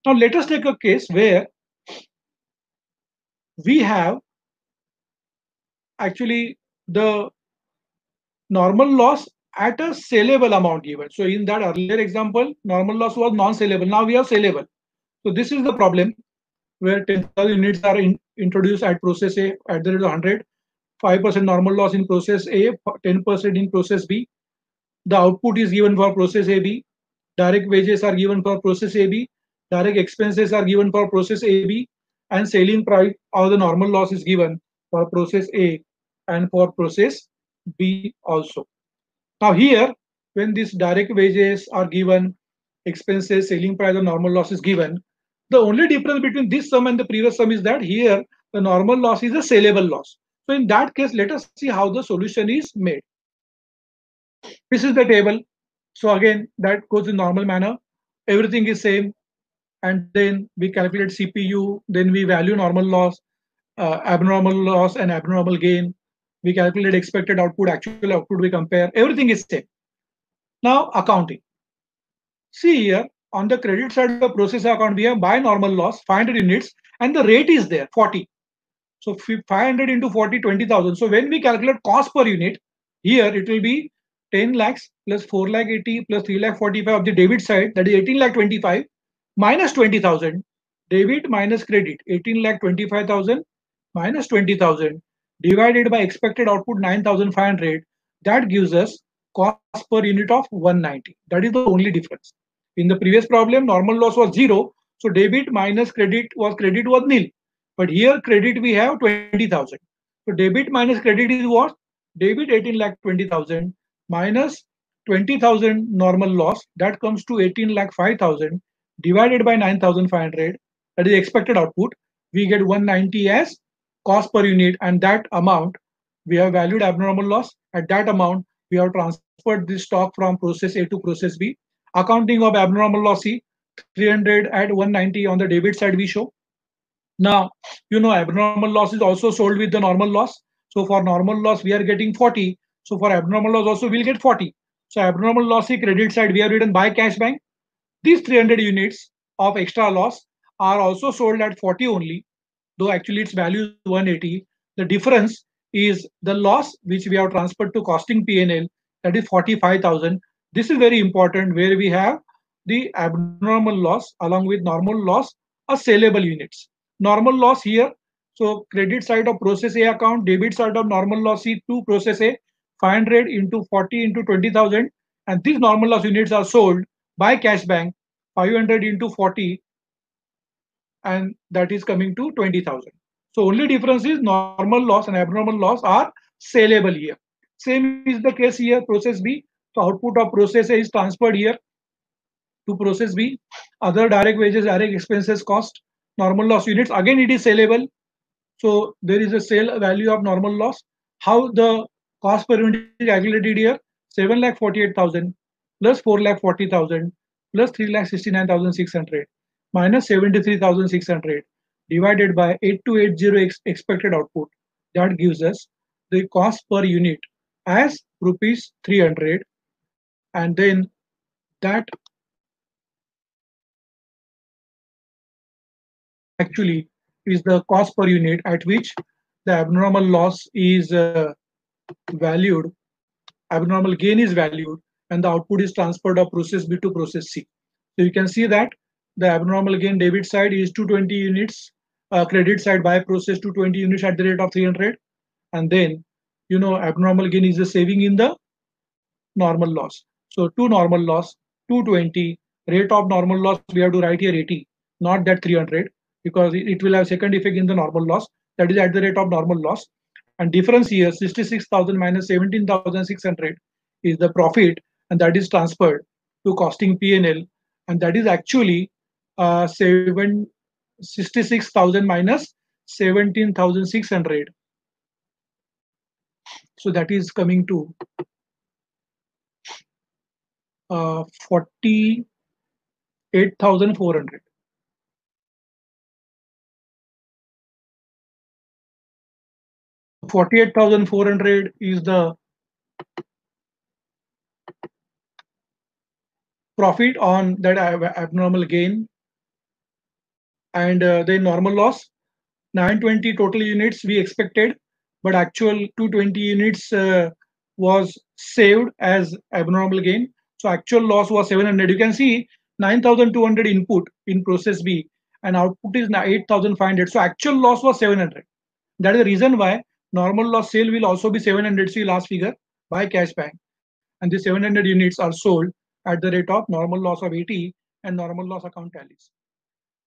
Now let us take a case where we have actually the normal loss at a saleable amount given. So in that earlier example, normal loss was non-saleable. Now we have saleable. So this is the problem where 10,000 units are introduced at process A at the rate of 100, 5% normal loss in process A, 10% in process B. The output is given for process AB. Direct wages are given for process AB. Direct expenses are given for process AB. And selling price or the normal loss is given for process A and for process B also. Now here, when these direct wages are given, expenses, selling price, and normal loss is given, the only difference between this sum and the previous sum is that here the normal loss is a saleable loss. So in that case, let us see how the solution is made. This is the table. So again, that goes in normal manner. Everything is same, and then we calculate CPU. Then we value normal loss, abnormal loss, and abnormal gain. We calculate expected output, actual output. We compare. Everything is same. Now accounting. See here on the credit side of the process account, we have buy normal loss 500 units, and the rate is there 40. So 500 into 40, 20,000. So when we calculate cost per unit, here it will be 10 lakhs plus 4 lakh 80 plus 3 lakh 45 of the debit side, that is 18 lakh 25 minus 20,000. Debit minus credit, 18 lakh 25,000 minus 20,000 divided by expected output 9,500. That gives us cost per unit of 190. That is the only difference. In the previous problem, normal loss was zero. So debit minus credit was nil. But here credit we have 20,000. So debit minus credit is what? Debit 18 lakh 20,000 minus 20,000 normal loss, that comes to 18 lakh 5,000 divided by 9,500, that is expected output. We get 190 as cost per unit, and that amount we have valued abnormal loss. At that amount, we have transferred this stock from process A to process B. Accounting of abnormal loss C, 300 at 190 on the debit side we show. Now, abnormal loss is also sold with the normal loss. So for normal loss, we are getting 40. So for abnormal loss also, we'll get 40. So abnormal loss credit side, we have written buy cash bank. These 300 units of extra loss are also sold at 40 only, though actually its value is 180. The difference is the loss which we have transferred to costing P&L, that is 45,000. This is very important, where we have the abnormal loss along with normal loss are saleable units. Normal loss here, so credit side of process A account, debit side of normal loss C to process A, 500 into 40 into 20,000, and these normal loss units are sold by cash bank, 500 into 40, and that is coming to 20,000. So only difference is normal loss and abnormal loss are saleable here. Same is the case here, process B. So output of process A is transferred here to process B. Other direct wages, direct expenses, cost, normal loss units. Again, it is saleable. So there is a sale value of normal loss. How the cost per unit is calculated here? 7,48,000 plus 4,40,000 plus 3,69,600 minus 73,600 divided by 8280 expected output. That gives us the cost per unit as rupees 300, and then that actually is the cost per unit at which the abnormal loss is valued, abnormal gain is valued, and the output is transferred of process B to process C. So you can see that the abnormal gain debit side is 220 units, credit side by process 220 units at the rate of 300, and then abnormal gain is the saving in the normal loss. So 2 normal loss, 220, rate of normal loss we have to write here 80, not that 300, because it will have second effect in the normal loss, that is at the rate of normal loss. And difference here 66,000 minus 17,600 is the profit, and that is transferred to costing P&L, and that is actually 66,000 minus 17,600. So that is coming to 48,400. 48,400 is the profit on that abnormal gain, And the normal loss, 920 total units we expected, but actual 220 units was saved as abnormal gain. So actual loss was 700. You can see 9,200 input in process B and output is 8,500. So actual loss was 700. That is the reason why normal loss sale will also be 700. See last figure by cash bank. And these 700 units are sold at the rate of normal loss of 80 and normal loss account tallies.